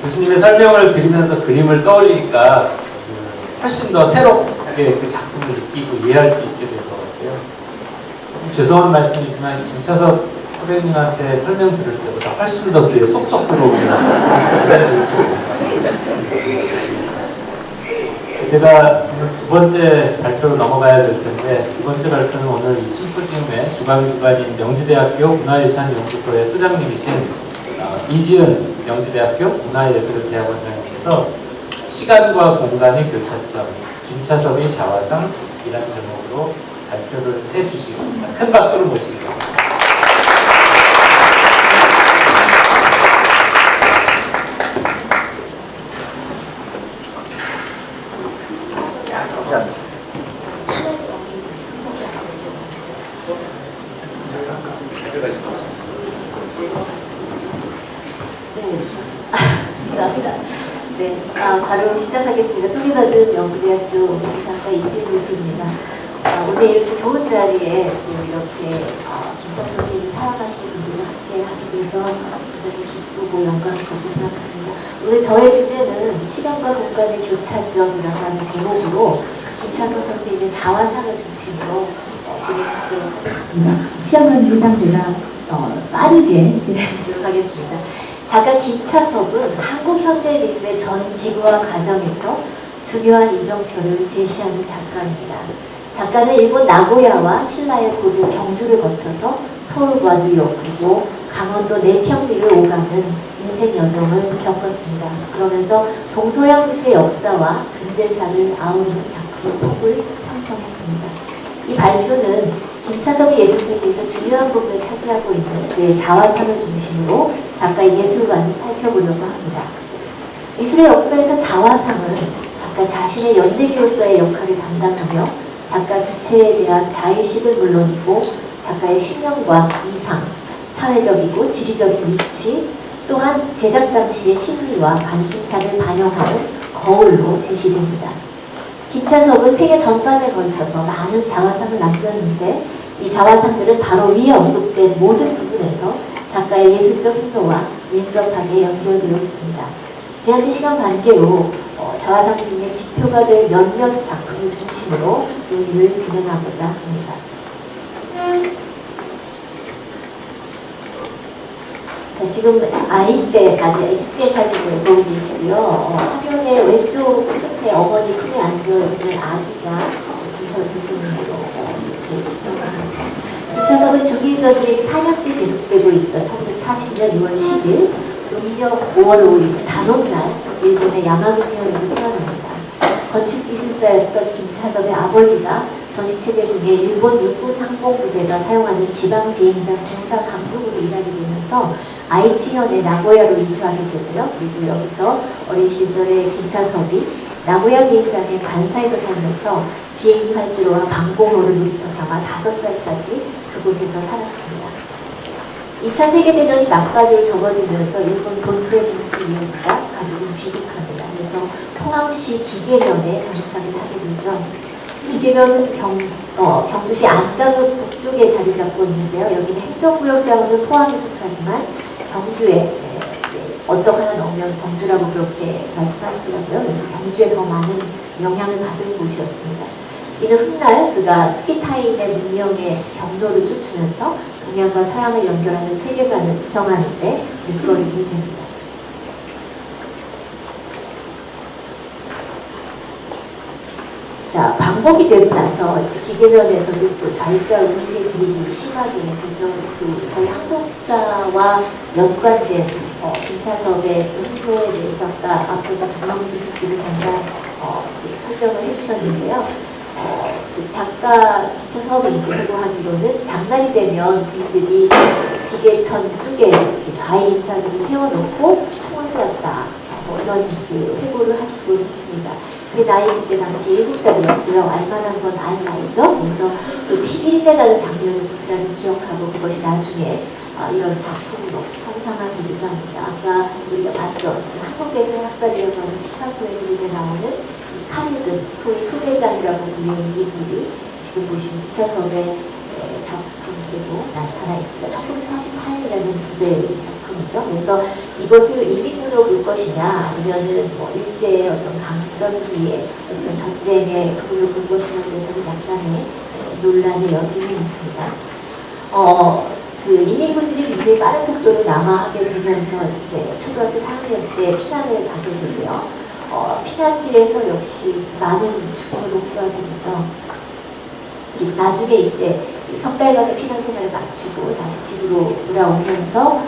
교수님의 설명을 들으면서 그림을 떠올리니까 훨씬 더 새롭게 그 작품을 느끼고 이해할 수 있게 될 것 같아요. 죄송한 말씀이지만 김차섭 선배님한테 설명 들을 때보다 훨씬 더 귀에 쏙쏙 들어오는 그런 느낌입니다. 제가 오늘 두 번째 발표로 넘어가야 될 텐데, 두 번째 발표는 오늘 이 심포지움의 주관기관인 명지대학교 문화유산연구소의 소장님이신 이지은 명지대학교 문화예술대학원장님께서 시간과 공간의 교차점, 김차섭의 자화상이라는 제목으로 발표를 해주시겠습니다. 큰 박수로 모시겠습니다. 감사합니다. 네, 바로 시작하겠습니다. 소개받은 명지대학교 무지상가 이지은 교수입니다. 오늘 이렇게 좋은 자리에 또 이렇게 김차섭 선생님이 사랑하시는 분들과 함께 하게 돼서 굉장히 기쁘고 영광스럽고 생각합니다. 오늘 저의 주제는 시간과 공간의 교차점이라고 하는 제목으로 김차섭 선생님의 자화상을 중심으로 진행하도록 하겠습니다. 시간 관계상 제가 빠르게 진행하도록 하겠습니다. 작가 김차섭은 한국 현대미술의 전 지구화 과정에서 중요한 이정표를 제시하는 작가입니다. 작가는 일본 나고야와 신라의 고도 경주를 거쳐서 서울과 뉴욕 그리고 강원도 내평리를 오가는 인생 여정을 겪었습니다. 그러면서 동서양 미술의 역사와 근대사를 아우르는 작품의 폭을 형성했습니다. 이 발표는 김차섭의 예술세계에서 중요한 부분을 차지하고 있는 그의 자화상을 중심으로 작가의 예술관을 살펴보려고 합니다. 미술의 역사에서 자화상은 작가 자신의 연대기로서의 역할을 담당하며 작가 주체에 대한 자의식은 물론이고 작가의 신념과 이상, 사회적이고 지리적인 위치, 또한 제작 당시의 심리와 관심사를 반영하는 거울로 제시됩니다. 김차섭은 세계 전반에 걸쳐서 많은 자화상을 남겼는데 이 자화상들은 바로 위에 언급된 모든 부분에서 작가의 예술적 행로와 밀접하게 연결되어 있습니다. 제한된 시간 관계로 자화상 중에 지표가 될 몇몇 작품을 중심으로 논의를 진행하고자 합니다. 자, 지금 아이 때 사진을 보고 계시고요. 화면의 왼쪽 끝에 어머니 품에 안겨있는 아기가 김차섭 선생님으로 이렇게 추정합니다. 김차섭은 중일전쟁 4년째 계속되고 있던 1940년 6월 10일 음력 5월 5일 단오날 일본의 야마구치현에서 태어납니다. 건축기술자였던 김차섭의 아버지가 전시체제 중에 일본 육군 항공부대가 사용하는 지방비행장 공사 감독으로 일하게 되면서 아이치현의 나고야로 이주하게 되고요. 그리고 여기서 어린 시절에 김차섭이 나고야 비행장의 관사에서 살면서 비행기 활주로와 방공호를 놀이터 삼아 5살까지 그곳에서 살았습니다. 2차 세계대전이 막바지로 접어들면서 일본 본토의 공습이 이어지자 가족은 귀국합니다. 그래서 포항시 기계면에 정착을 하게 되죠. 기계면은 경주시 안강읍 북쪽에 자리 잡고 있는데요. 여기는 행정구역세하고는 포항에 속하지만 경주에 이제 언덕 하나 넘으면 경주라고 그렇게 말씀하시더라고요. 그래서 경주에 더 많은 영향을 받은 곳이었습니다. 이는 훗날 그가 스키타임의 문명의 경로를 쫓으면서 동양과 서양을 연결하는 세계관을 구성하는 데 밑거름이 됩니다. 자, 방법이 되고 나서 이제 기계면에서도 또 저희가 우리의 드림이 심하게 되죠. 저희 한국사와 연관된 김차섭의 행로에 대해서 아까 앞서서 정명기를 잠깐 설명을 해주셨는데요. 작가 김차섭이 이제 회고하기로는 장날이 되면 부인들이 기계천 뚝에 좌익 인사들을 세워놓고 총을 쏘았다. 이런 회고를 하시고 있습니다. 그 나이 그때 당시 7살이었고요. 알만한 건 알 나이죠. 그래서 그 피1인내 나는 장면을 고스란히 기억하고 그것이 나중에 이런 작품으로 형상화되기도 합니다. 아까 우리가 봤던 한국에서의 학살이라고 하는 피카소의 그림에 나오는 이 카르든, 소위 소대장이라고 불리는 인물이 지금 보시는 김차섭의 작품에도 나타나 있습니다. 1948이라는 부제의 작품이죠. 그래서 이것을 인민군으로 볼 것이냐 아니면은 뭐 일제의 어떤 강점기의 어떤 전쟁의 부분으로 볼 것이냐에 대해서는 약간의 논란의 여지는 있습니다. 그 인민군들이 굉장히 빠른 속도로 남하하게 되면서 이제 초등학교 4학년 때 피난을 가게 되고요. 피난길에서 역시 많은 죽음을 목도하게 되죠. 그리고 나중에 이제 석 달간의 피난 생활을 마치고 다시 집으로 돌아오면서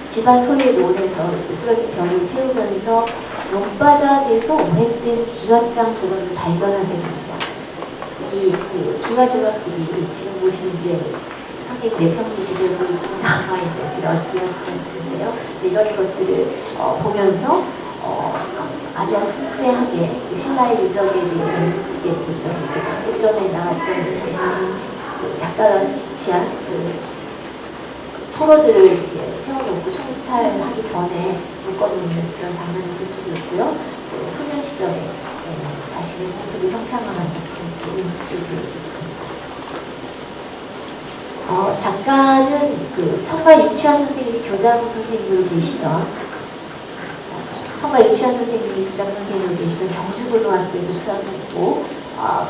집안 소유의 논에서 이제 쓰러진 벽을 세우면서 논바닥에서 오래된 기와장 조각을 발견하게 됩니다. 이 기와 조각들이 지금 보시는 이제 선생님 내평기 집에도 좀 남아있는 그런 기와 조각들인데요. 이제 이런 것들을 보면서 아주 심플하게 신라의 유적에 대해서 느끼게 되죠. 방금 전에 나왔던 장면이 작가가 스케치한 포로들을 이렇게 세워놓고 총살하기 전에 묶어놓는 그런 장면이 그쪽에 있고요. 또 소년 시절에 자신의 모습을 형상화한 작품이 또 이쪽에 있습니다. 작가는 그 청마 유치원 선생님이 교장 선생님으로 계시던 청마 유치원 선생님이 교장 선생님으로 계시던 경주고등학교에서 수학을 했고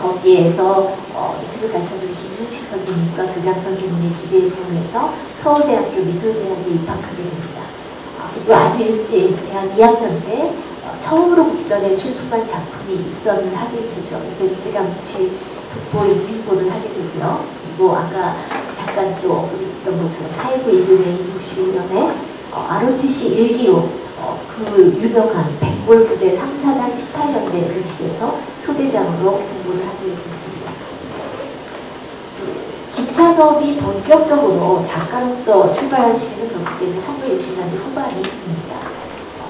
거기에서 미술을 가르쳐준 김준식 선생님과 교장 선생님의 기대에 부응해서 서울대학교 미술대학에 입학하게 됩니다. 그리고 아주 일찍 대학 2학년 때 처음으로 국전에 출품한 작품이 입선을 하게 되죠. 그래서 일찌감치 돋보이는 행보를 하게 되고요. 그리고 아까 잠깐 또 언급이 됐던 것처럼 사회부 이듬해인 61년에 ROTC 일기로 그 유명한 백골 부대 3사단 18년대 배치돼서 소대장으로 공부를 하게 됐습니다. 김차섭이 본격적으로 작가로서 출발한 시기는 그렇기 때문에 1960년대 후반입니다.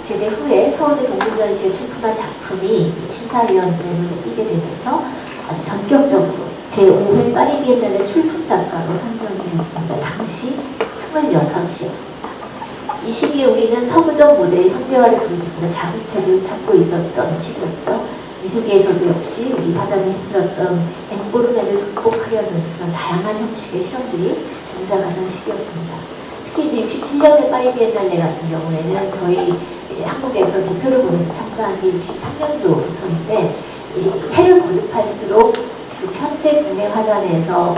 제대 후에 서울대 동문전시에 출품한 작품이 심사위원들의 눈에 띄게 되면서 아주 전격적으로 제5회 파리 비엔날레 출품 작가로 선정이 됐습니다. 당시 26이었습니다. 이 시기에 우리는 서구적 모델의 현대화를 부르짖으며 자구책을 찾고 있었던 시기였죠. 미술계에서도 역시 우리 화단을 힘들었던 앵보르메를 극복하려는 그런 다양한 형식의 실험들이 등장하던 시기였습니다. 특히 이제 67년의 파리 비엔날레 같은 경우에는 저희 한국에서 대표를 보내서 참가한 게 63년도부터인데 해를 거듭할수록 지금 현재 국내 화단에서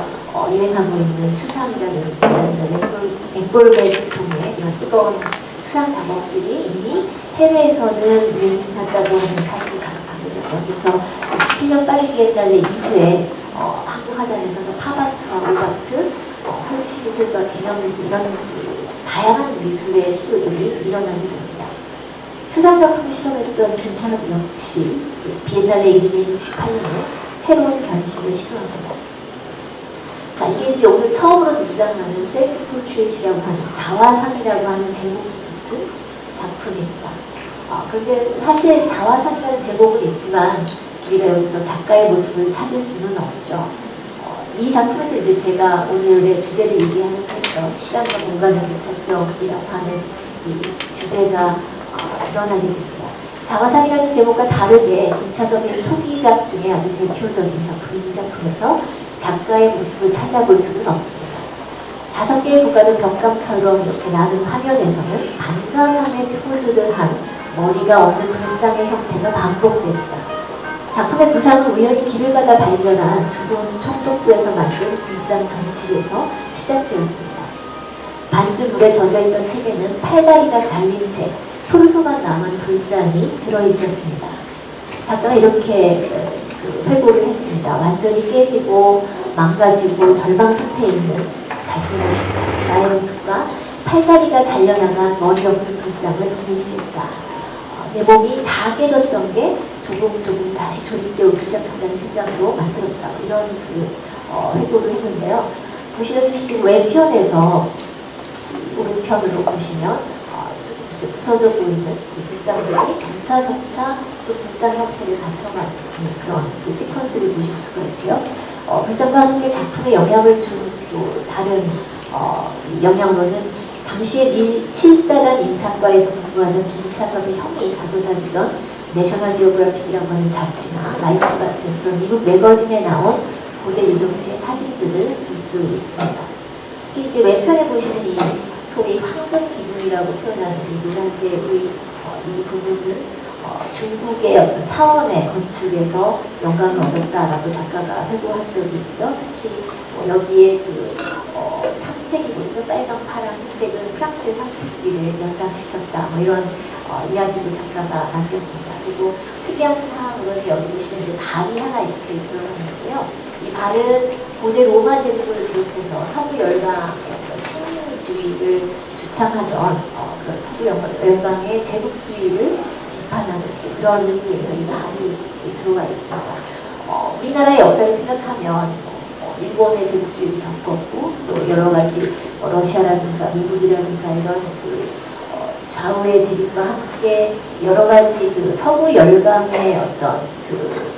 유행하고 있는 추상이라든지 아니면 앵보르메 계통의 이런 뜨거운 추상 작업들이 이미 해외에서는 유행이 지났다고 하는 사실을 자각하게 되죠. 그래서 67년 파리 비엔날레 이후에 한국 화단에서는 팝아트와 오바트, 설치 미술과 개념 미술 이런 다양한 미술의 시도들이 일어나게 됩니다. 추상 작품을 실험했던 김찬업 역시 비엔날레 이듬해 68년에 새로운 변신을 시도합니다. 자, 이게 이제 오늘 처음으로 등장하는 셀프 포트레이트라고 하는 자화상이라고 하는 제목이 붙은 작품입니다. 그런데 사실 자화상이라는 제목은 있지만 우리가 여기서 작가의 모습을 찾을 수는 없죠. 이 작품에서 이제 제가 오늘의 주제를 얘기하는 했던 시간과 공간의 교차점이라고 하는 이 주제가 드러나게 됩니다. 자화상이라는 제목과 다르게 김차섭의 초기작 중에 아주 대표적인 작품인 이 작품에서 작가의 모습을 찾아볼 수는 없습니다. 5개의 부가는 벽감처럼 이렇게 나눈 화면에서는 반가상의 포즈를 한 머리가 없는 불상의 형태가 반복됩니다. 작품의 구상은 우연히 길을 가다 발견한 조선 청독부에서 만든 불상 전집에서 시작되었습니다. 반쯤 물에 젖어있던 책에는 팔다리가 잘린 채 토르소만 남은 불상이 들어있었습니다. 작가가 이렇게 회고를 했습니다. 완전히 깨지고 망가지고 절망 상태에 있는 자신의 모습과 즉 나의 모습과 팔다리가 잘려나간 머리 없는 불상을 동일시했다. 내 몸이 다 깨졌던 게 조금 다시 조립되기 시작한다는 생각으로 만들었다. 이런 회고를 했는데요. 보시다시피 지금 왼편에서 오른편으로 보시면 조금 이제 부서져 보이는 이 불상들이 점차 좀 불상 형태를 갖춰가는 그런 시퀀스를 보실 수가 있고요. 불상과 함께 작품에 영향을 준 또 다른 영향으로는 당시에 미 7사단 인상과에서 근무하던 김차섭의 형이 가져다주던 내셔널 지오그래픽이라고 하는 잡지나 라이프 같은 그런 미국 매거진에 나온 고대 유적지의 사진들을 볼 수 있습니다. 특히 이제 왼편에 보시는 이 소위 황금 기둥이라고 표현하는 이 노란색의 이 부분은 중국의 어떤 사원의 건축에서 영감을 얻었다라고 작가가 회고한 적이 있고요. 특히 여기에 그 삼색이 뭐죠? 빨강, 파랑, 흰색은 프랑스의 삼색기를 연상시켰다. 뭐 이런 이야기를 작가가 남겼습니다. 그리고 특이한 사항으로는 여기 보시면 이제 발이 하나 이렇게 들어갔는데요. 이 발은 고대 로마 제국을 비롯해서 서구 열강의 어떤 식민주의를 주창하던 그런 서구 열강의 제국주의를 비판하는 그런 의미에서 이 발이 들어가 있습니다. 우리나라의 역사를 생각하면 일본의 제국주의를 겪었고 또 여러 가지 러시아라든가 미국이라든가 이런 그 좌우의 대립과 함께 여러 가지 그 서구 열강의 어떤 그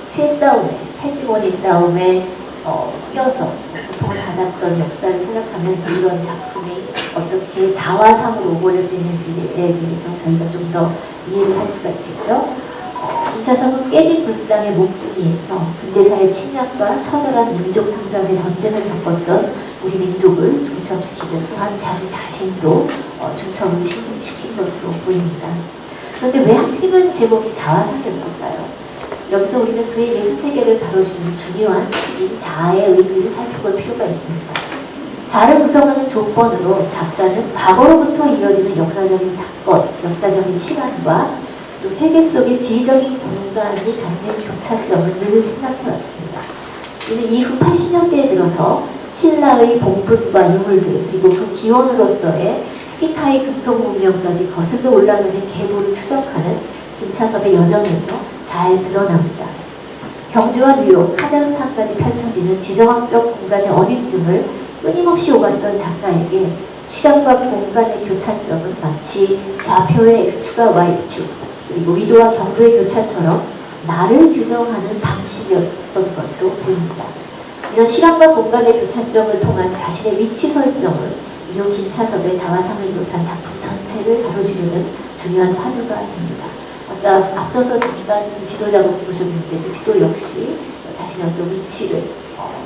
세싸움에 헤지모니 싸움에 끼어서 고통을 받았던 역사를 생각하면 이제 이런 작품이 어떻게 자화상으로 오버랩됐는지에 대해서 저희가 좀 더 이해를 할 수가 있겠죠. 김차섭은 깨진 불상의 목두미에서 근대사의 침략과 처절한 민족 상장의 전쟁을 겪었던 우리 민족을 중첩시키고 또한 자기 자신도 중첩을 시킨 것으로 보입니다. 그런데 왜 하필이면 제목이 자화상이었을까요? 여기서 우리는 그의 예술 세계를 다뤄주는 중요한 축인 자아의 의미를 살펴볼 필요가 있습니다. 자아를 구성하는 조건으로 작가는 과거로부터 이어지는 역사적인 사건, 역사적인 시간과 또 세계 속의 지리적인 공간이 갖는 교차점을 늘 생각해왔습니다. 이는 이후 80년대에 들어서 신라의 봉분과 유물들 그리고 그 기원으로서의 스키타의 금속 문명까지 거슬러 올라가는 계보를 추적하는 김차섭의 여정에서 잘 드러납니다. 경주와 뉴욕, 카자흐스탄까지 펼쳐지는 지정학적 공간의 어디쯤을 끊임없이 오갔던 작가에게 시간과 공간의 교차점은 마치 좌표의 X축과 Y축 그리고 위도와 경도의 교차처럼 나를 규정하는 방식이었던 것으로 보입니다. 이런 시간과 공간의 교차점을 통한 자신의 위치 설정은 이후 김차섭의 자화상을 비롯한 작품 전체를 다뤄주려는 중요한 화두가 됩니다. 아까 앞서서 잠깐 그 지도 작업 보셨는데 그 지도 역시 자신의 어떤 위치를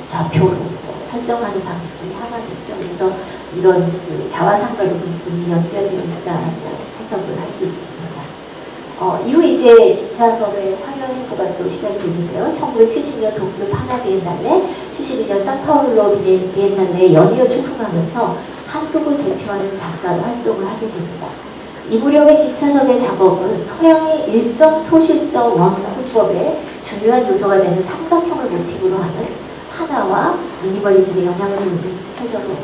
좌표로 설정하는 방식 중에 하나겠죠. 그래서 이런 그 자화상과도 분명히 연결되어 있다고 해석을 할 수 있겠습니다. 이후 이제 김차섭의 화려한 행보가 또 시작이 되는데요. 1970년 도쿄 파나 비엔날레, 71년 상파울로 비엔날레에 연이어 출품하면서 한국을 대표하는 작가로 활동을 하게 됩니다. 이 무렵의 김차섭의 작업은 서양의 일정 소실적 원근법의 중요한 요소가 되는 삼각형을 모티브로 하는 하나와 미니멀리즘의 영향을 받는 구체적으로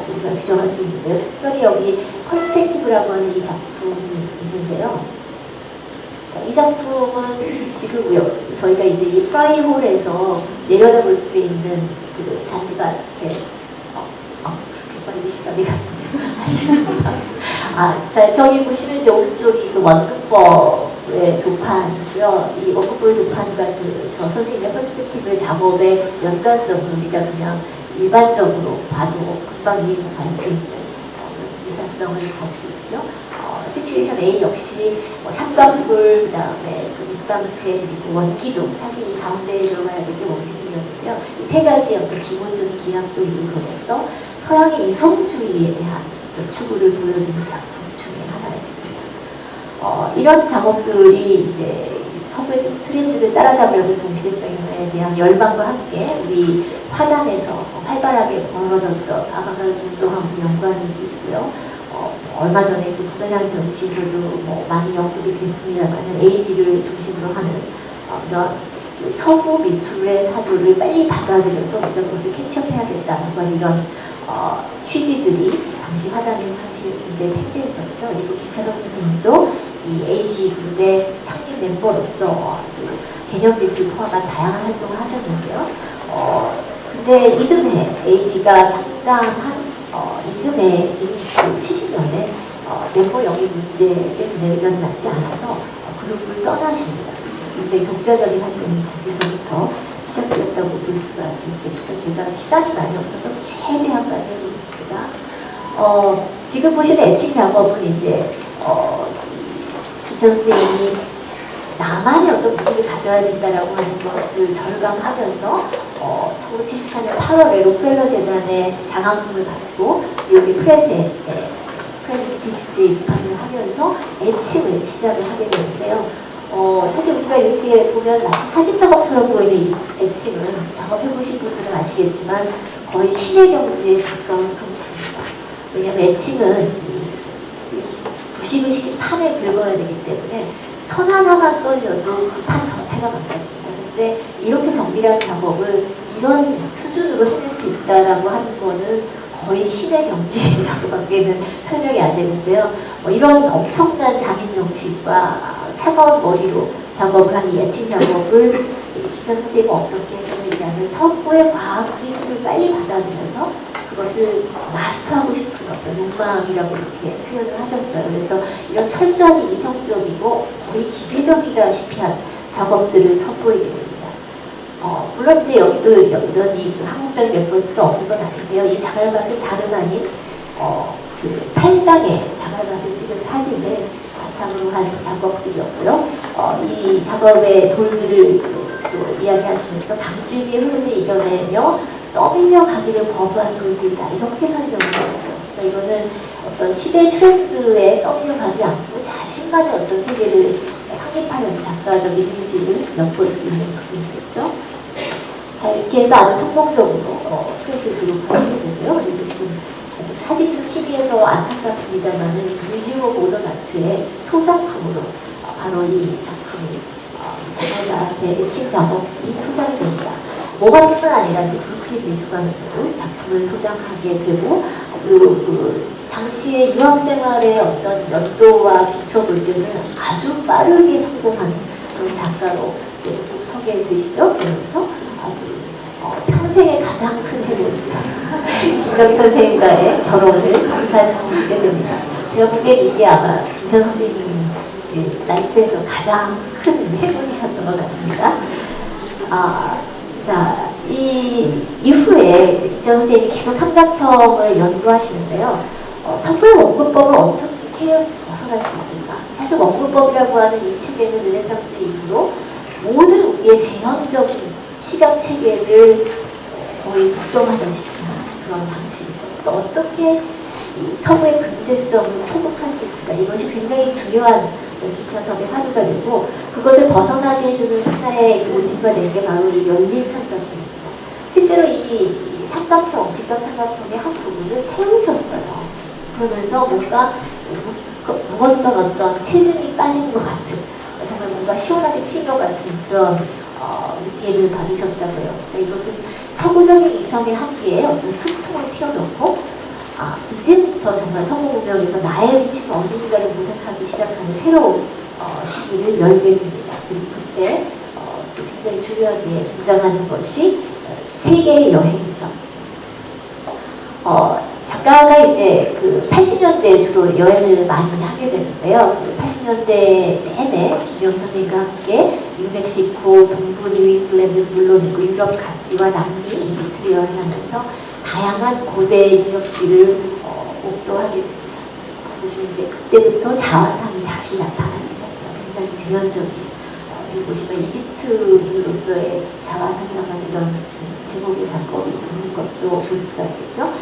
우리가 규정할 수 있는데요. 특별히 여기 퍼스펙티브라고 하는 이 작품이 있는데요. 자, 이 작품은 지금 저희가 있는 이 프라이홀에서 내려다볼 수 있는 그 잔디밭에 그렇게 빨리 시간이 알겠습니다. 자, 저기 보시면 이제 오른쪽이 그 원근법의 도판이고요. 이 원근법의 도판과 저 선생님의 퍼스펙티브의 작업의 연관성은 우리가 그냥 일반적으로 봐도 금방 이해할 수 있는 유사성을 가지고 있죠. 시츄에이션 A 역시 삼각불, 그 다음에 그 밑방체, 그리고 원기둥, 사실 이 가운데에 들어가야 될 게 원기둥이었는데요. 이 세 가지 어떤 기본적인 기하학적 요소로서 서양의 이성주의에 대한 어떤 추구를 보여주는 작품 중에 하나였습니다. 이런 작업들이 이제 서구의 트렌드를 따라잡으려는 동시대성에 대한 열망과 함께 우리 화단에서 활발하게 벌어졌던 아방가르드 운동하고도 연관이 있고요. 얼마 전에 이제 국내장 전시에서도 많이 언급이 됐습니다만 에이지를 중심으로 하는 그런 서구 미술의 사조를 빨리 받아들여서 우리가 그것을 캐치업해야겠다는 건 이런 취지들이 당시 화단에 사실 굉장히 팽배했었죠. 그리고 김차섭 선생님도 이 에이지 그룹의 창립 멤버로서 아주 개념 미술 포함한 다양한 활동을 하셨는데요. 근데 이듬해 에이지가 창단한 이듬해 70년에 멤버 영입 문제 때문에 의견이 맞지 않아서 그룹을 떠나십니다. 굉장히 독자적인 활동이 거기서부터 시작되었다고 볼 수가 있겠죠. 제가 시간이 많이 없어서 최대한 빨리 해보겠습니다. 지금 보시는 애칭 작업은 이제 김차섭 선생님이 나만의 어떤 분위기를 가져야 된다라고 하는 것을 절감하면서 1974년 8월에 록펠러 재단의 장학금을 받고 뉴욕의 프레스에 프레스티튜트에 입학을 하면서 애칭을 시작을 하게 되는데요. 사실 우리가 이렇게 보면 마치 사진 작업처럼 보이는 이 애칭은 작업해보신 분들은 아시겠지만 거의 신의 경지에 가까운 솜씨입니다. 왜냐하면 애칭은 부식을 시킨 판을 긁어야 되기 때문에 선 하나만 떨려도 그 판 전체가 망가집니다. 근데 이렇게 정밀한 작업을 이런 수준으로 해낼 수 있다라고 하는 거는 거의 신의 경지라고밖에는 설명이 안 되는데요. 이런 엄청난 장인 정신과 차가운 머리로 작업을 한 이 애칭 작업을 김찬 선생님은 어떻게 해석했냐면 서구의 과학 기술을 빨리 받아들여서 그것을 마스터하고 싶은 어떤 욕망이라고 이렇게 표현을 하셨어요. 그래서 이런 철저하게 이성적이고 거의 기계적이다시피 한 작업들을 선보이게 됩니다. 물론 이제 여기도 여전히 그 한국적인 레퍼런스가 없는 건 아닌데요. 이 자갈밭은 다름 아닌 그 팔당의 자갈밭을 찍은 사진을 바탕으로 한 작업들이었고요. 이 작업의 돌들을 또 이야기하시면서 강줄기의 흐름을 이겨내며 떠밀려 가기를 거부한 돌들이다 이렇게 설명을 하셨어요. 그러니까 이거는 어떤 시대 트렌드에 떠밀려 가지 않고 자신만의 어떤 세계를 확립하려는 작가적인 의지를 엿볼 수 있는 부분이겠죠. 자, 이렇게 해서 아주 성공적으로 프레스를 졸업하시게 되고요. 그리고 지금 아주 사진이 좀 희미해서 안타깝습니다만은 뮤지엄 오브 모던 아트의 소작품으로 바로 이 작품이 자갈밭의 애칭 작업이 소장이 됩니다. 모바뿐만 아니라 이제 브루클린 미술관에서도 작품을 소장하게 되고 아주 그 당시의 유학 생활의 어떤 연도와 비춰볼 때는 아주 빠르게 성공한 그런 작가로 이제 또 서게 되시죠. 그러면서 아주 평생의 가장 큰 해는 김덕희 선생님과의 결혼을 감사시키게 됩니다. 제가 보기엔 이게 아마 김찬 선생님 라이프에서 가장 큰 해분이셨던 것 같습니다. 자, 이 이후에 김찬 선생님이 계속 삼각형을 연구하시는데요. 서구의 원근법을 어떻게 벗어날 수 있을까? 사실 원근법이라고 하는 이 체계는 르네상스 이후로 모든 우리의 제형적인 시각 체계를 거의 독점하다시피 하는 그런 방식이죠. 또 어떻게 이 서구의 근대성을 초급할 수 있을까? 이것이 굉장히 중요한 김차섭의 화두가 되고 그것을 벗어나게 해주는 하나의 모티브가 된 게 바로 이 열린 삼각형입니다. 실제로 이 삼각형, 직각 삼각형의 한 부분을 태우셨어요. 그러면서 뭔가 묵었던 어떤 체증이 빠진 것 같은 정말 뭔가 시원하게 튄 것 같은 그런 느낌을 받으셨다고요. 그러니까 이것은 서구적인 이성의 한계에 어떤 숨통을 튀어놓고 이제부터 정말 서구 문명에서 나의 위치는 어디인가를 모색하기 시작하는 새로운 시기를 열게 됩니다. 그리고 그때 또 굉장히 중요하게 등장하는 것이 세계의 여행이죠. 작가가 이제 그 80년대에 주로 여행을 많이 하게 되는데요. 그 80년대 내내 김영 선생님과 함께 뉴멕시코, 동부 뉴잉글랜드 물론이고 유럽 각지와 남미, 이집트를 여행하면서 다양한 고대 유적지를 목도하게 됩니다. 보시면 이제 그때부터 자화상이 다시 나타나기 시작해요. 굉장히 대연적인 지금 보시면 이집트인으로서의 자화상이라고 하는 이런 제목의 작업이 있는 것도 볼 수가 있겠죠.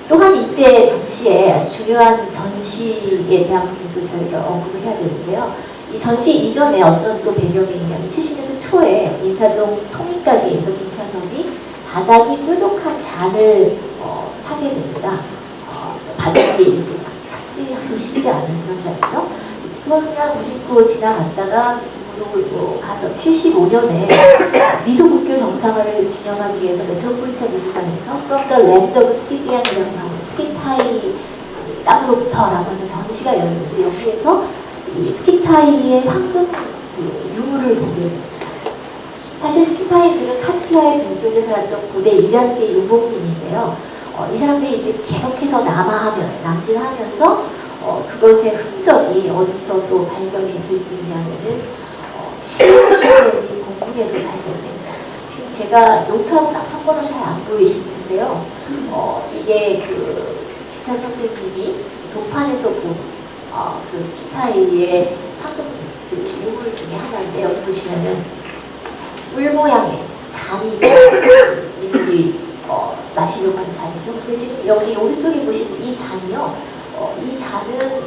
또한 이때 당시에 아주 중요한 전시에 대한 부분도 저희가 언급을 해야 되는데요. 이 전시 이전에 어떤 또 배경이 있냐면 70년대 초에 인사동 통인가게에서 김찬섭이 바닥이 뾰족한 잔을 사게 됩니다. 바닥이 이렇게 착지하기 쉽지 않은 그런 잔이죠. 그걸 그냥 무심코 지나갔다가 가서 75년에 미소국교 정상화를 기념하기 위해서 메트로폴리탄 미술관에서 From the Land of Scythian이라고 하는 스키타이 땅으로부터라고 하는 전시가 열리는데 여기에서 이 스키타이의 황금 유물을 보게 됩니다. 사실 스키타이들은 카스피아의 동쪽에 살았던 고대 이란계 유목민인데요. 이 사람들이 이제 계속해서 남진하면서 그것의 흔적이 어디서 또 발견이 될 수 있냐면은 시간이 공군에서 발견됩니다. 지금 제가 노트하고 막 섞어놔서 잘 안 보이실 텐데요. 이게 그 김찬 선생님이 도판에서 본 그 스키타이의 황금 그 유물 인물 중에 하나인데 여기 보시면은 뿔 모양의 잔이 인물이 마시려고 하는 잔이죠. 근데 지금 여기 오른쪽에 보시는 이 잔이요. 이 잔은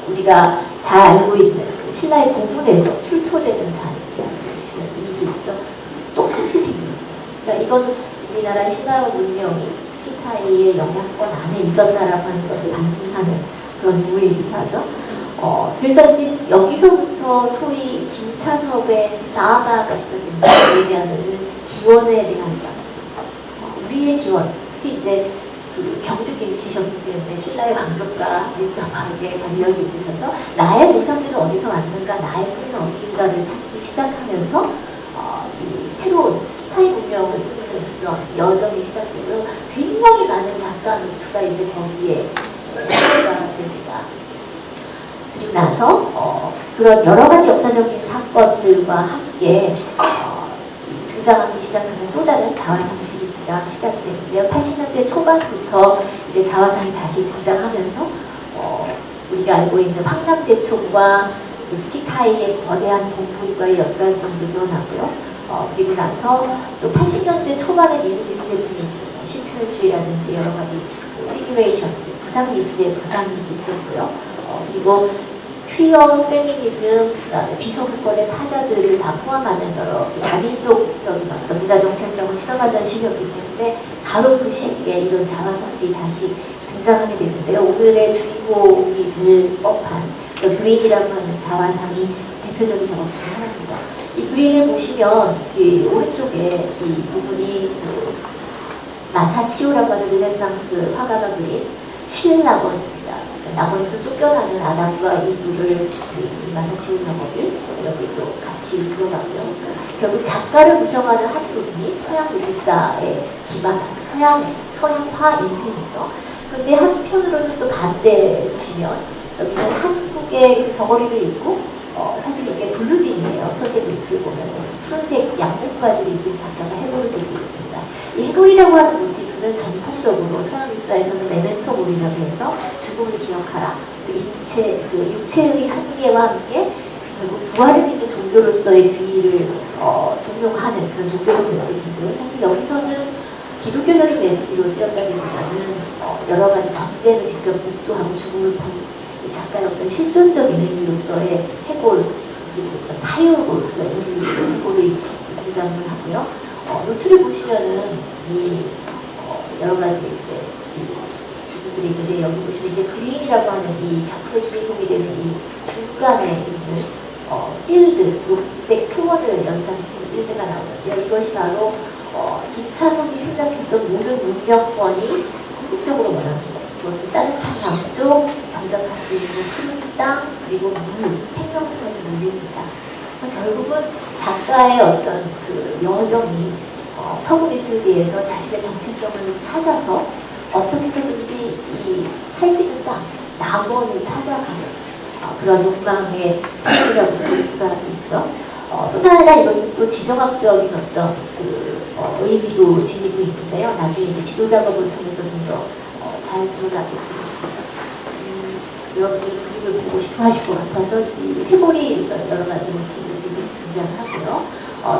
우리가 잘 알고 있는 신라의 고분에서 출토되는 잔입니다. 보시면 이게 있죠. 똑같이 생겼어요. 그러니까 이건 우리나라 신라 문명이 스키타이의 영향권 안에 있었다라고 하는 것을 반증하는 그런 인물이기도 하죠. 그래서 이제 여기서부터 소위 김차섭의 사가가 시작됩니다. 왜냐하면은 기원에 대한 싸움이죠. 우리의 기원, 특히 이제 그 경주 김씨셨기 때문에 신라의 왕족과 밀접하게 관련이 있으셔서 나의 조상들은 어디서 왔는가, 나의 뿌리는 어디인가를 찾기 시작하면서 이 새로운 스키타이 문명을 쫓는 그런 여정이 시작되고요. 굉장히 많은 작가 노트가 이제 거기에 소개가 됩니다. 그리고 나서 그런 여러 가지 역사적인 사건들과 함께 등장하기 시작하는 또 다른 자화상 시리즈가 시작되는데요. 80년대 초반부터 이제 자화상이 다시 등장하면서 우리가 알고 있는 황남대총과 그 스키타이의 거대한 본분과의 연관성도 드러나고요. 그리고 나서 또 80년대 초반의 미국 미술의 분위기, 신표현주의라든지 여러 가지 피규레이션, 부상 미술의 부상이 있었고요. 그리고 퀴어, 페미니즘, 그다음에 비서구권의 타자들을 다 포함하는 여러 다민족적인 어떤 문화 정체성을 실험하던 시기였기 때문에 바로 그 시기에 이런 자화상들이 다시 등장하게 되는데요. 오늘의 주인공이 될 법한 그린이라고 하는 자화상이 대표적인 작업 중 하나입니다. 이 그린을 보시면 그 오른쪽에 이 부분이 그 마사치오라고 하는 르네상스 화가가 그린 실낙원입니다. 낙원에서 쫓겨나는 아담과 이브를 이 마사치오 작업이 여기 또 같이 들어가고요. 그러니까 결국 작가를 구성하는 한 부분이 서양 미술사에 기반한 서양화 인생이죠. 그런데 한편으로는 또 반대 보시면 여기는 한국의 그 저고리를 입고 사실 이게 블루진이에요. 서재 노트를 보면은 푸른색 양복까지 입은 작가가 해골을 들고 있습니다. 이 해골이라고 하는 모티프는 전통적으로 서양 미술사에서는 메멘토 모리라고 해서 죽음을 기억하라. 즉 육체의 한계와 함께 결국 부활을 믿는 종교로서의 귀의를 종용하는 그런 종교적 메시지인데요. 사실 여기서는 기독교적인 메시지로 쓰였다기보다는 여러 가지 전쟁을 직접 목도하고 죽음을 본 작가의 어떤 실존적인 의미로서의 해골, 그리고 어떤 사유로서의 의미로서의 해골이 등장을 하고요. 노트를 보시면은 이 여러 가지 이제 이 부분들이 있는데 여기 보시면 이제 그린이라고 하는 이 작품의 주인공이 되는 이 중간에 있는 필드, 녹색 초원을 연상시키는 필드가 나오는데요. 이것이 바로 김차섭이 생각했던 모든 문명권이 궁극적으로 원하는 것. 그것은 따뜻한 남쪽, 경작할 수 있는 푸른 땅, 그리고 물, 생명된 물입니다. 결국은 작가의 어떤 그 여정이 서구 미술계에서 자신의 정체성을 찾아서 어떻게 해서든지 살 수 있는 땅, 낙원을 찾아가는 그런 욕망의 편이라고 볼 수가 있죠. 뿐만 아니라 이것은 또 지정학적인 어떤 의미도 지니고 있는데요. 나중에 이제 지도 작업을 통해서 좀 더 잘 드러나게 되겠습니다. 여러분들이 그림을 보고 싶어 하실 것 같아서 이 세골이에서 여러 가지 모티브들이 좀 등장을 하고요.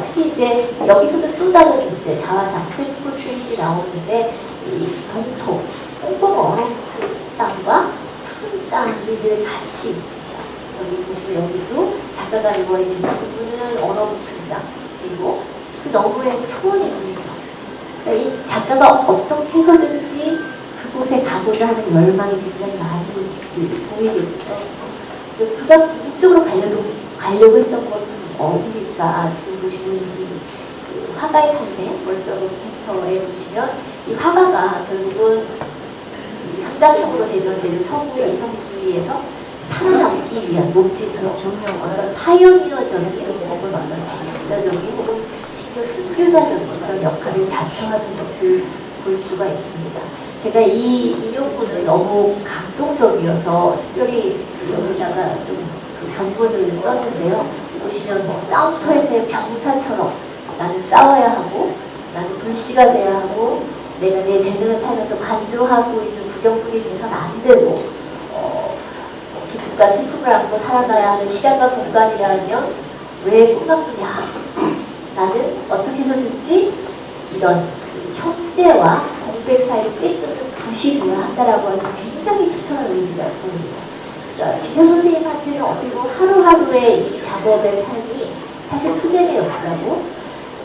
특히 이제 여기서도 또 다른 이제 자화상, 셀프 포트레이트이 나오는데 이 동토, 꽁꽁 얼어붙은 땅과 푸른 땅이 늘 같이 있습니다. 여기 보시면 여기도 작가가 입어있는 이 부분은 얼어붙은 땅, 그리고 그 너머에 초원이 보이죠. 그러니까 이 작가가 어떻게 해서든지 그곳에 가고자 하는 열망이 굉장히 많이 보이게 되죠. 그가 궁극적으로 가려고 했던 것은 어디일까? 지금 보시는 이 화가의 탄생, 월서브 펜터에 보시면 이 화가가 결국은 상당형으로 대변되는 서구의 이성주의에서 살아남기 위한 몸짓으로 어떤 파이어니어적인 혹은 어떤 개척자적인 혹은 심지어 순교자적인 어떤 역할을 자처하는 것을 볼 수가 있습니다. 제가 이 인용문은 너무 감동적이어서 특별히 여기다가 좀 그 전문을 썼는데요. 보시면 뭐 싸움터에서의 병사처럼 나는 싸워야 하고 나는 불씨가 돼야 하고 내가 내 재능을 팔면서 간주하고 있는 구경꾼이 돼서는 안 되고 기쁨과 슬픔을 안고 살아가야 하는 시간과 공간이라면 왜 꿈나꾸냐? 나는 어떻게 해서든지 이런 그 형제와 공백 사이를 꿰뚫는 붓이 되어야 한다라고 하는 굉장히 투철한 의지가 보입니다. 그러니까 김철 선생님한테는 어떻게 보면 하루하루의 이 작업의 삶이 사실 투쟁의 역사고,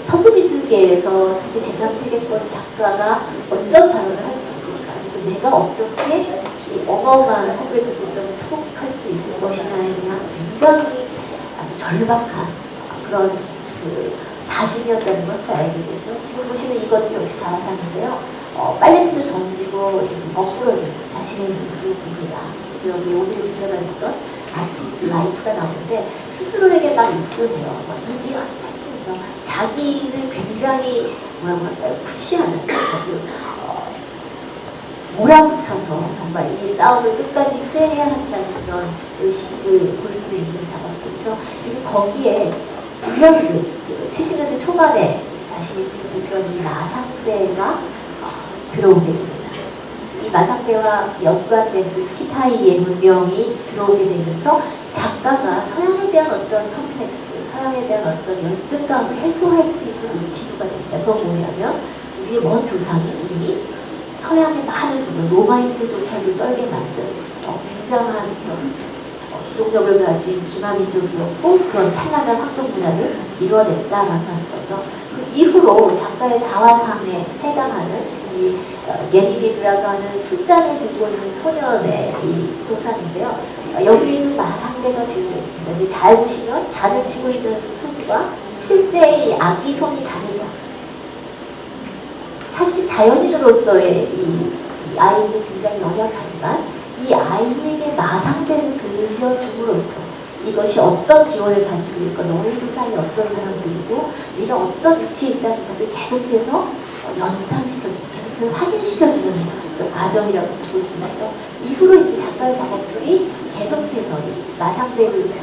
서부미술계에서 사실 제3세계권 작가가 어떤 발언을 할 수 있을까, 그리고 내가 어떻게 이 어마어마한 서부의 극대성을 초복할 수 있을 것이냐에 대한 굉장히 아주 절박한 그런 그 다짐이었다는 것을 알게 되죠. 지금 보시는 이것도 역시 자화상인데요. 팔레트를 던지고 이렇게 거꾸러진 자신의 모습입니다. 여기 오늘 주제가 됐던 아티스 라이프가 나오는데 스스로에게 막 입도해요. 막 이디언 그래서 자기를 굉장히 뭐라고 할까요? 푸시하는 아주 몰아붙여서 정말 이 싸움을 끝까지 수행해야 한다는 그런 의식을 볼 수 있는 작업들이죠. 그리고 거기에 불현듯 70년대 초반에 자신이 투입했던 이 마상배가 들어오게 됩니다. 이 마상배와 연관된 그 스키타이의 문명이 들어오게 되면서 작가가 서양에 대한 어떤 컴플렉스, 서양에 대한 어떤 열등감을 해소할 수 있는 모티브가 됩니다. 그건 뭐냐면 우리의 먼 조상이 이미 서양의 많은 부분, 로마인들조차도 떨게 만든 굉장한 기동력을 가진 기마민족이었고 그런 찬란한 활동 문화를 이뤄냈다라고 하는 거죠. 그 이후로 작가의 자화상에 해당하는 지금 이 게니미드라고 하는 술잔을 들고 있는 소년의 이 도상인데요. 여기에도 마상대가 쥐어져 있습니다. 근데 잘 보시면 잔을 쥐고 있는 손과 실제의 아기 손이 다르죠. 사실 자연인으로서의 이 아이는 굉장히 연약하지만 이 아이에게 마상배를 들려줌으로써 이것이 어떤 기원을 가지고 있고 너희 조상이 어떤 사람들이고 네가 어떤 위치에 있다는 것을 계속해서 연상시켜주고 계속해서 확인시켜주는 어떤 과정이라고 볼 수 있죠. 이후로 이제 작가의 작업들이 계속해서 이 마상배를 든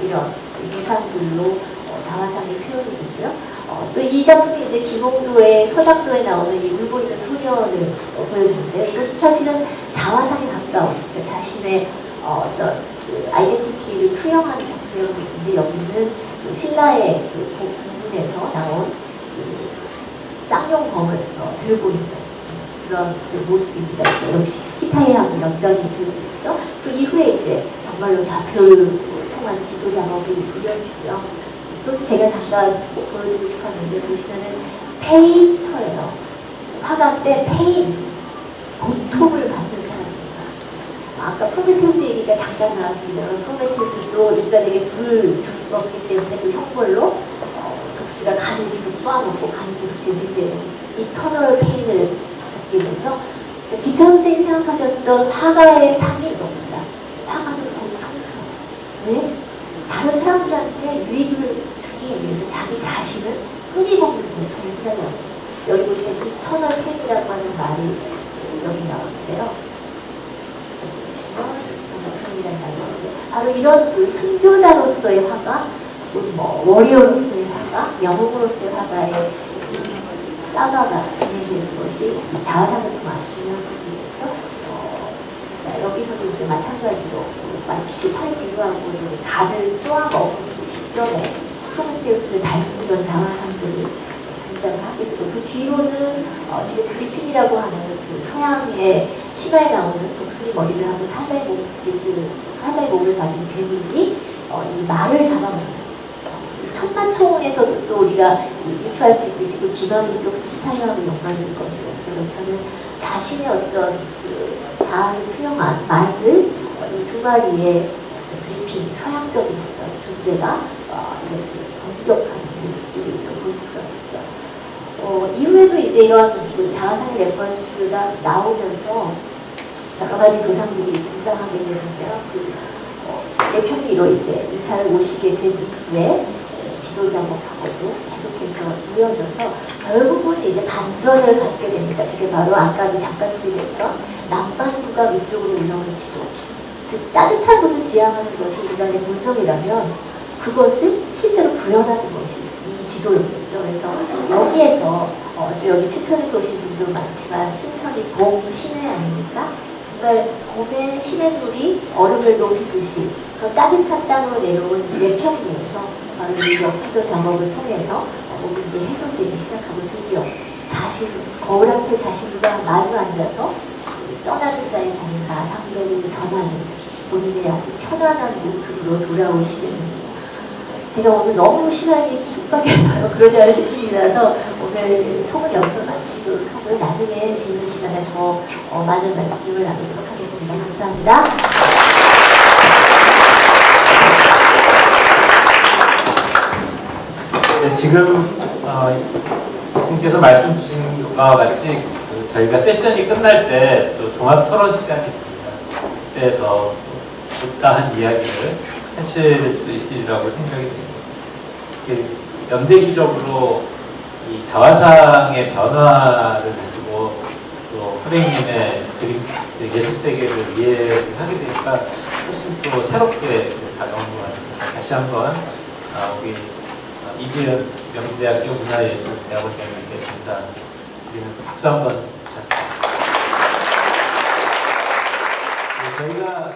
이런 조상들로 자화상이 표현이 되고요. 또 이 작품이 이제 김홍도의 서락도에 나오는 이 울고 있는 소년을 보여주는데요. 이것도 사실은 자화상에 가까운, 그러니까 자신의 어떤 그 아이덴티티를 투영하는 작품이라고 볼 텐데 여기는 그 신라의 그 공문에서 나온 그 쌍용검을 들고 있는 그런 그 모습입니다. 역시 스키타이하고 연관이 될 수 있죠. 그 이후에 이제 정말로 좌표를 통한 지도 작업이 이어지고요. 그것도 제가 잠깐 보여드리고 싶었는데 보시면은 페인터예요. 화가인데 페인, 고통을 받는 사람입니다. 아까 프로메테우스 얘기가 잠깐 나왔습니다만 프로메테우스도 인간에게 불을 주었기 때문에 그 형벌로 독수리가 간을 계속 쪼아먹고 간이 계속 재생되는 이터널 페인을 갖게 되죠. 그러니까 김철 선생님이 생각하셨던 화가의 삶이 이겁니다. 화가는 고통스러워. 왜? 다른 사람들한테 유익을 주기 위해서 자기 자신은 끊임없는 고통에 휘달려요. 여기 보시면 이터널 페인이라고 하는 말이 여기 나오는데요. 여기 보시면 이터널 페인이라는 말이 나오는데 바로 이런 그 순교자로서의 화가, 뭐 워리어로서의 화가, 영웅으로서의 화가의 사가가 진행되는 것이 자화상을 통한 중요한 부분이겠죠. 자, 여기서도 이제 마찬가지로 마치 팔 뒤로 하고 이렇게 간을 쪼아 먹이기 직전에 프로메테우스를 닮은 자화상들이 등장을 하게 되고 그 뒤로는 지금 그리핀이라고 하는 그 서양의 신화에 나오는 독수리 머리를 하고 사자의 몸을 가진 괴물이 이 말을 잡아먹는 천마총에서도 또 우리가 유추할 수 있듯이 그 기마민족 스키타이어하고 연관이 될 겁니다. 여기서는 자신의 어떤 그 자아를 투영한 말을 이 두 마리의 어떤 그리핀, 서양적인 어떤 존재가 이렇게 공격하는 모습들을 또 볼 수가 있죠. 이후에도 이제 이런 그 자화상의 레퍼런스가 나오면서 여러 가지 도상들이 등장하게 되는데요. 내평리로 이제 이사를 오시게 된 이후에 지도 작업하고도 계속해서 이어져서 결국은 이제 반전을 갖게 됩니다. 그게 바로 아까도 잠깐 소개됐던 남반구가 위쪽으로 올라오는 지도. 즉 따뜻한 곳을 지향하는 것이 인간의 본성이라면 그것을 실제로 구현하는 것이 이 지도였겠죠. 그래서 여기에서 또 여기 춘천에서 오신 분도 많지만 춘천이 봄 시내 아닙니까? 정말 정말 봄에 시냇물이 얼음을 녹이듯이 그 따뜻한 땅으로 내려온 내평리에서 바로 이 역지도 작업을 통해서 모든 게 해소되기 시작하고 드디어 거울 앞에 자신과 마주 앉아서 떠나는 자의 자신과 상배를 전하는 본인의 아주 편안한 모습으로 돌아오시는, 제가 오늘 너무 시간이 촉박해서요. 그러지 않을 싶은 지나서 오늘 통은 여기서 마치도록 하고요. 나중에 질문 시간에 더 많은 말씀을 나누도록 하겠습니다. 감사합니다. 네, 지금 교수님께서 말씀 주신 것과 같이 저희가 세션이 끝날 때 또 종합 토론 시간이 있습니다. 그때 더 못다한 이야기를 하실 수 있으리라고 생각이 듭니다. 연대기적으로 이 자화상의 변화를 가지고 또 선생님의 그림 예술 세계를 이해하게 되니까 훨씬 또 새롭게 다가온 것 같습니다. 다시 한번 우리 이지은 명지대학교 문화예술대학원장님께 감사드리면서 박수 한번 부탁드립니다. 저희가